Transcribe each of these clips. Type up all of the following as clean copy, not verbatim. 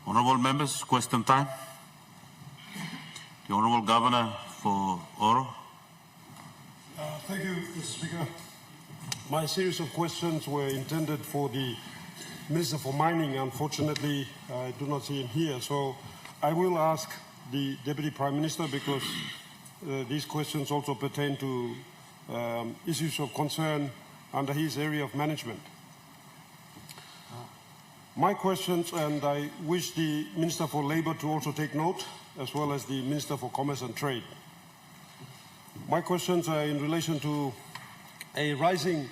Honourable members, question time. The Honourable Governor for Oro. Thank you, Mr. Speaker. My series of questions were intended for the Minister for Mining. Unfortunately, I do not see him here, so I will ask the Deputy Prime Minister because these questions also pertain to issues of concern under his area of management. My questions, and I wish the Minister for Labour to also take note, as well as the Minister for Commerce and Trade. My questions are in relation to a rising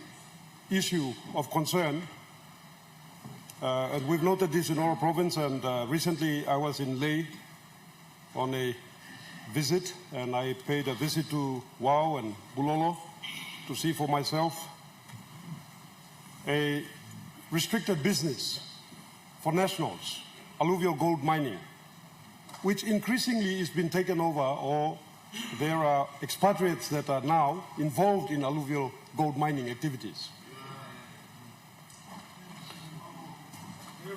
issue of concern, and we've noted this in Oro Province, and recently I was in Leh on a visit, and I paid a visit to Wau and Bulolo to see for myself a restricted business for nationals, alluvial gold mining, which increasingly is being taken over, or there are expatriates that are now involved in alluvial gold mining activities.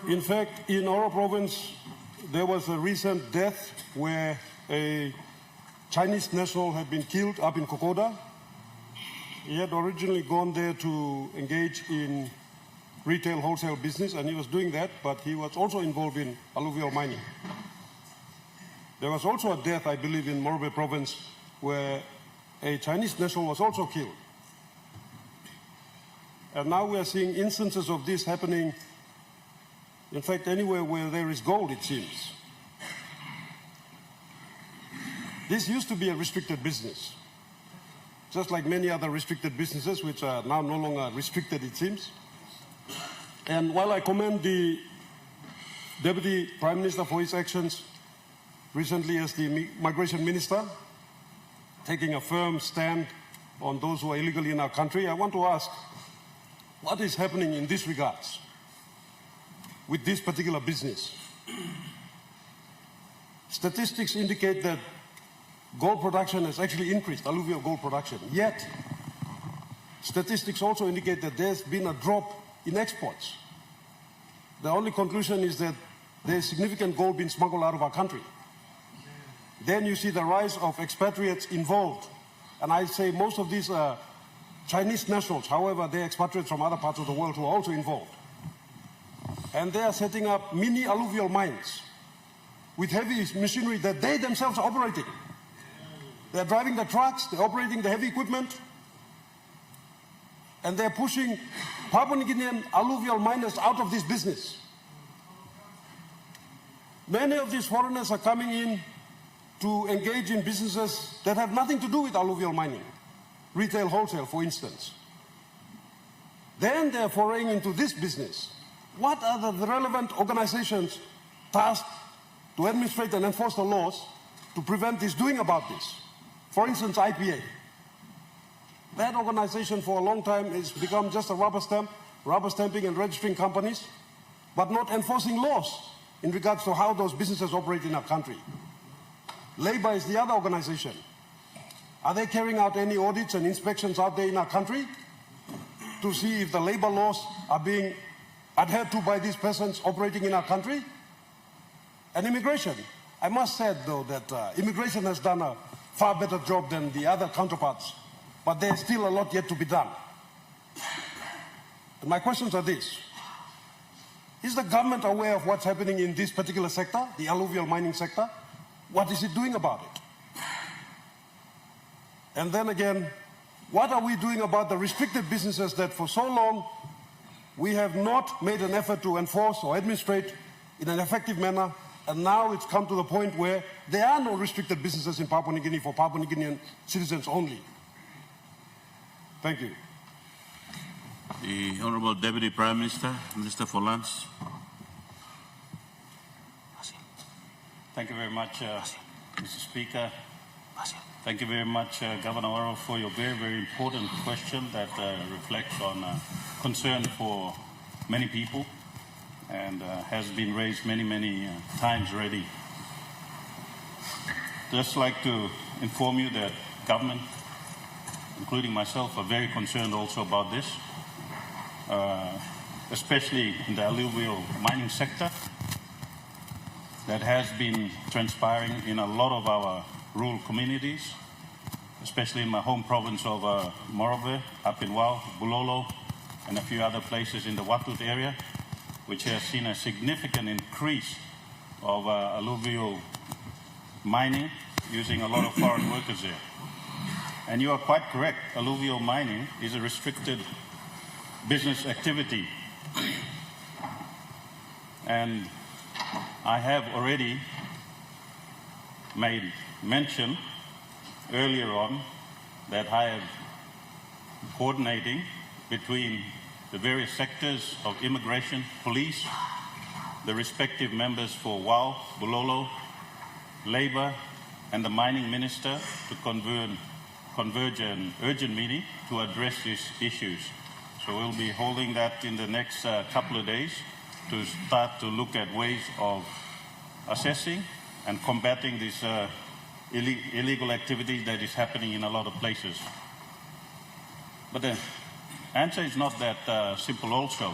In fact, in Oro Province, there was a recent death where a Chinese national had been killed up in Kokoda. He had originally gone there to engage in retail wholesale business, and he was doing that, but he was also involved in alluvial mining. There was also a death, I believe, in Morobe province where a Chinese national was also killed. And now we are seeing instances of this happening, in fact, anywhere where there is gold, it seems. This used to be a restricted business, just like many other restricted businesses, which are now no longer restricted, it seems. And while I commend the Deputy Prime Minister for his actions recently as the Migration Minister, taking a firm stand on those who are illegally in our country, I want to ask, what is happening in this regards with this particular business? Statistics indicate that gold production has actually increased, alluvial gold production. Yet, statistics also indicate that there's been a drop in exports. The only conclusion is that there's significant gold being smuggled out of our country. Then you see the rise of expatriates involved. And I say most of these are Chinese nationals. However, they're expatriates from other parts of the world who are also involved. And they are setting up mini alluvial mines with heavy machinery that they themselves are operating. They're driving the trucks, they're operating the heavy equipment, and they're pushing Papua New Guinean alluvial miners out of this business. Many of these foreigners are coming in to engage in businesses that have nothing to do with alluvial mining, retail wholesale, for instance. Then they're foraying into this business. What are the relevant organizations tasked to administrate and enforce the laws to prevent this doing about this? For instance, IPA. That organization for a long time has become just a rubber stamping and registering companies, but not enforcing laws in regards to how those businesses operate in our country. Labour is the other organization. Are they carrying out any audits and inspections out there in our country to see if the labour laws are being adhered to by these persons operating in our country? And immigration. I must say, though, that immigration has done a far better job than the other counterparts, but there's still a lot yet to be done. And my questions are these. Is the government aware of what's happening in this particular sector, the alluvial mining sector? What is it doing about it? And then again, what are we doing about the restricted businesses that for so long we have not made an effort to enforce or administrate in an effective manner, and now it's come to the point where there are no restricted businesses in Papua New Guinea for Papua New Guinean citizens only? Thank you. The Honourable Deputy Prime Minister, Minister for Lands. Thank you very much, Mr. Speaker. Thank you very much, Governor Oro, for your very, very important question that reflects on concern for many people and has been raised many, many times already. Just like to inform you that government, including myself, are very concerned also about this, especially in the alluvial mining sector. that has been transpiring in a lot of our rural communities, especially in my home province of Morobe, up in Wau, Bulolo, and a few other places in the Watut area, which has seen a significant increase of alluvial mining using a lot of foreign workers there. And you are quite correct, alluvial mining is a restricted business activity. And I have already made mention earlier on that I am coordinating between the various sectors of immigration, police, the respective members for Wau, Bulolo, Labour, and the mining minister to converge an urgent meeting to address these issues. So we'll be holding that in the next couple of days to start to look at ways of assessing and combating this illegal activity that is happening in a lot of places. But the answer is not that simple also,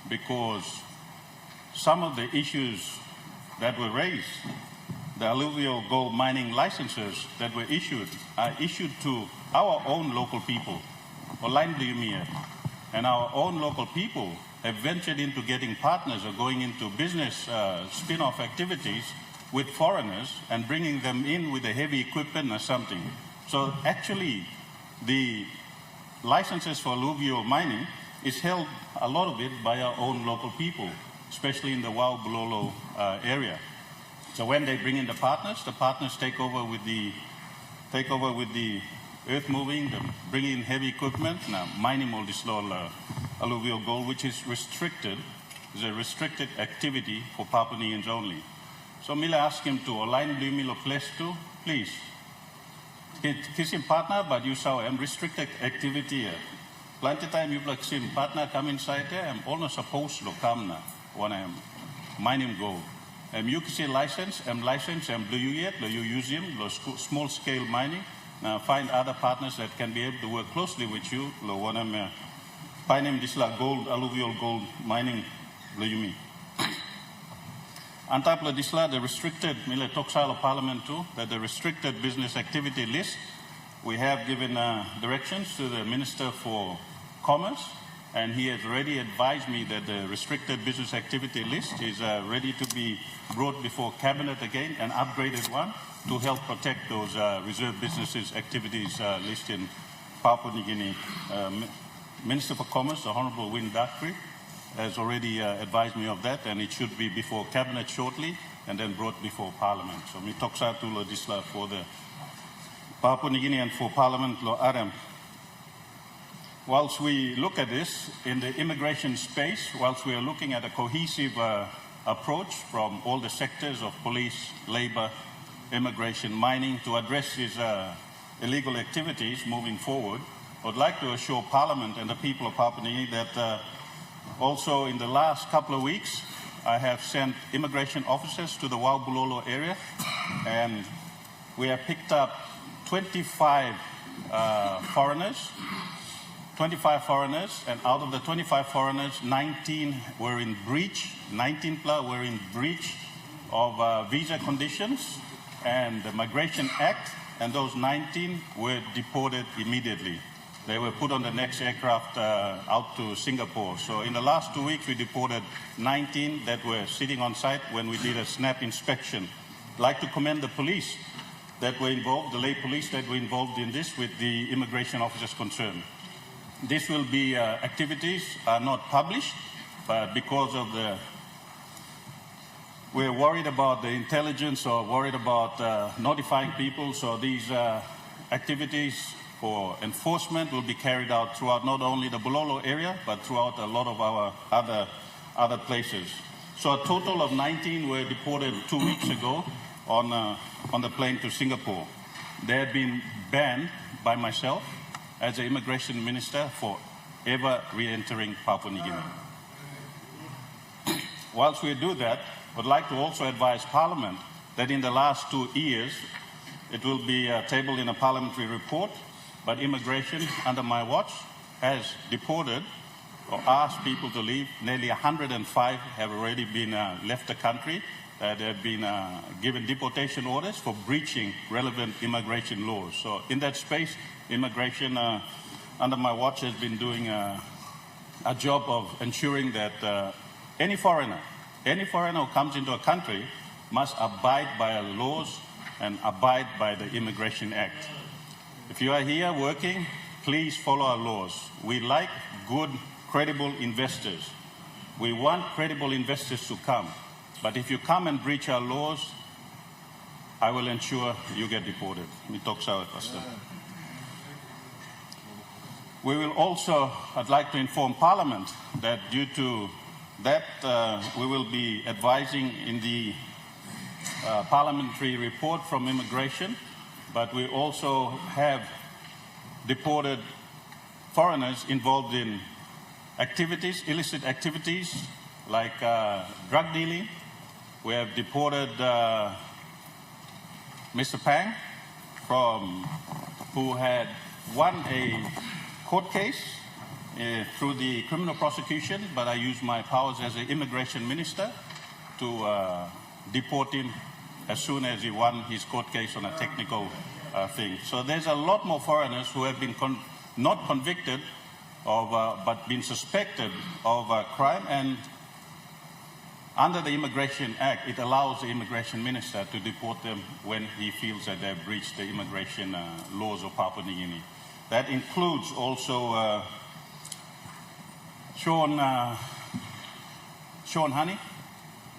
because some of the issues that were raised, the alluvial gold mining licenses that were issued, are issued to our own local people, and our own local people have ventured into getting partners or going into business spin-off activities with foreigners and bringing them in with a heavy equipment or something. So actually, the licenses for alluvial mining is held, a lot of it, by our own local people, especially in the Wau Bulolo area. So when they bring in the partners take over with the earth moving, bring in heavy equipment, now mining all this alluvial gold, which is restricted, is a restricted activity for Papua New Guineans only. So Mila asked him to align do Milo place to, please. Kiss him partner, but you saw him restricted activity. Plenty time you like him partner come inside there, I'm almost supposed to come now when I'm mining gold. You can see license, do you yet, do you use him, small scale mining. Now find other partners that can be able to work closely with you. When I'm finding this gold, alluvial gold mining, do you mean? On top of this, the restricted, Mila Toksala Parliament too, that the restricted business activity list, we have given directions to the Minister for Commerce, and he has already advised me that the restricted business activity list is ready to be brought before Cabinet again, an upgraded one, to help protect those reserve businesses activities list in Papua New Guinea. Minister for Commerce, the Honourable Win Dakri, has already advised me of that, and it should be before Cabinet shortly and then brought before Parliament. So mi toksa tu lo disla for the Papua New Guinea and for Parliament lo aram. Whilst we look at this in the immigration space, whilst we are looking at a cohesive approach from all the sectors of police, labour, immigration, mining to address these illegal activities moving forward, I would like to assure Parliament and the people of Papua New Guinea that also in the last couple of weeks, I have sent immigration officers to the Wau Bulolo area, and we have picked up 25 foreigners, and out of the 25 foreigners, 19 were in breach, 19 were in breach of visa conditions and the Migration Act, and those 19 were deported immediately. They were put on the next aircraft out to Singapore. So in the last 2 weeks, we deported 19 that were sitting on site when we did a snap inspection. I'd like to commend the police that were involved, the lay police that were involved in this with the immigration officers concerned. This will be activities are not published, but because of we're worried about the intelligence or worried about notifying people, so these activities for enforcement will be carried out throughout not only the Bulolo area, but throughout a lot of our other places. So a total of 19 were deported 2 weeks ago on the plane to Singapore. They had been banned by myself as an immigration minister for ever re-entering Papua New Guinea. Whilst we do that, I would like to also advise Parliament that in the last 2 years, it will be tabled in a parliamentary report, but immigration under my watch has deported or asked people to leave. Nearly 105 have already been left the country. They have been given deportation orders for breaching relevant immigration laws. So in that space, immigration under my watch has been doing a job of ensuring that any foreigner who comes into a country must abide by our laws and abide by the Immigration Act. If you are here working, please follow our laws. We like good, credible investors. We want credible investors to come. But if you come and breach our laws, I will ensure you get deported. We will also, I'd like to inform Parliament that due to that, we will be advising in the parliamentary report from immigration, but we also have deported foreigners involved in activities, illicit activities like drug dealing. We have deported Mr. Pang who had won a court case through the criminal prosecution, but I used my powers as an immigration minister to deport him as soon as he won his court case on a technical thing. So there's a lot more foreigners who have been not convicted of, but been suspected of crime, and under the Immigration Act, it allows the immigration minister to deport them when he feels that they've breached the immigration laws of Papua New Guinea. That includes also Sean Honey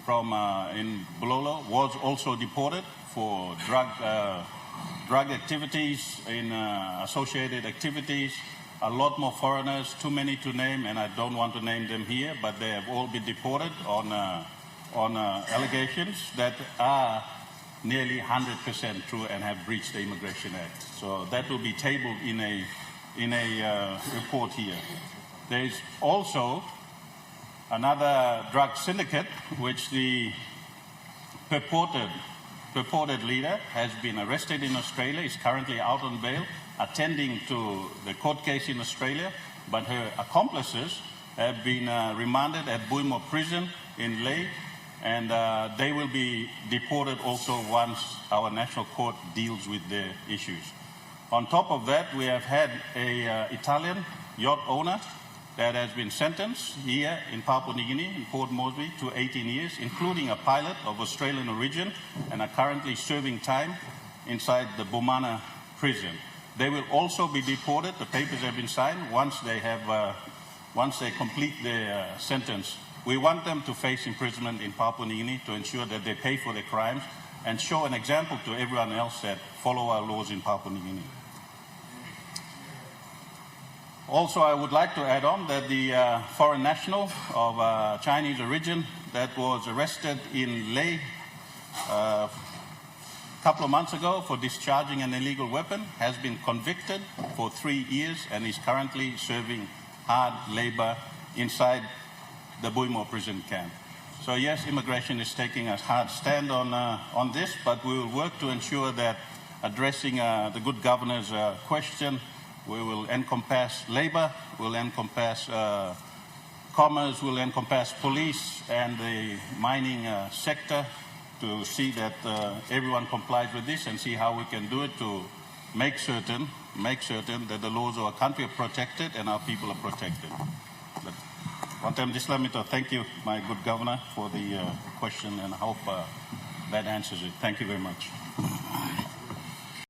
from in Bulolo was also deported for drug activities, in associated activities. A lot more foreigners, too many to name, and I don't want to name them here, but they have all been deported on allegations that are nearly 100% true and have breached the Immigration Act. So that will be tabled in a report here. There is also another drug syndicate which the purported leader has been arrested in Australia, is currently out on bail, attending to the court case in Australia, but her accomplices have been remanded at Bulolo prison in Lae, and they will be deported also once our national court deals with their issues. On top of that, we have had a Italian yacht owner that has been sentenced here in Papua New Guinea, in Port Moresby, to 18 years, including a pilot of Australian origin, and are currently serving time inside the Bomana prison. They will also be deported. The papers have been signed once they complete their sentence. We want them to face imprisonment in Papua New Guinea to ensure that they pay for their crimes and show an example to everyone else that follow our laws in Papua New Guinea. Also, I would like to add on that the foreign national of Chinese origin that was arrested in Lae a couple of months ago for discharging an illegal weapon has been convicted for 3 years and is currently serving hard labor inside the Bulolo prison camp. So yes, immigration is taking a hard stand on this, but we will work to ensure that addressing the good governor's question, we will encompass labor, we'll encompass commerce, we'll encompass police and the mining sector to see that everyone complies with this and see how we can do it to make certain that the laws of our country are protected and our people are protected. But one time, just let me to thank you, my good governor, for the question, and I hope that answers it. Thank you very much.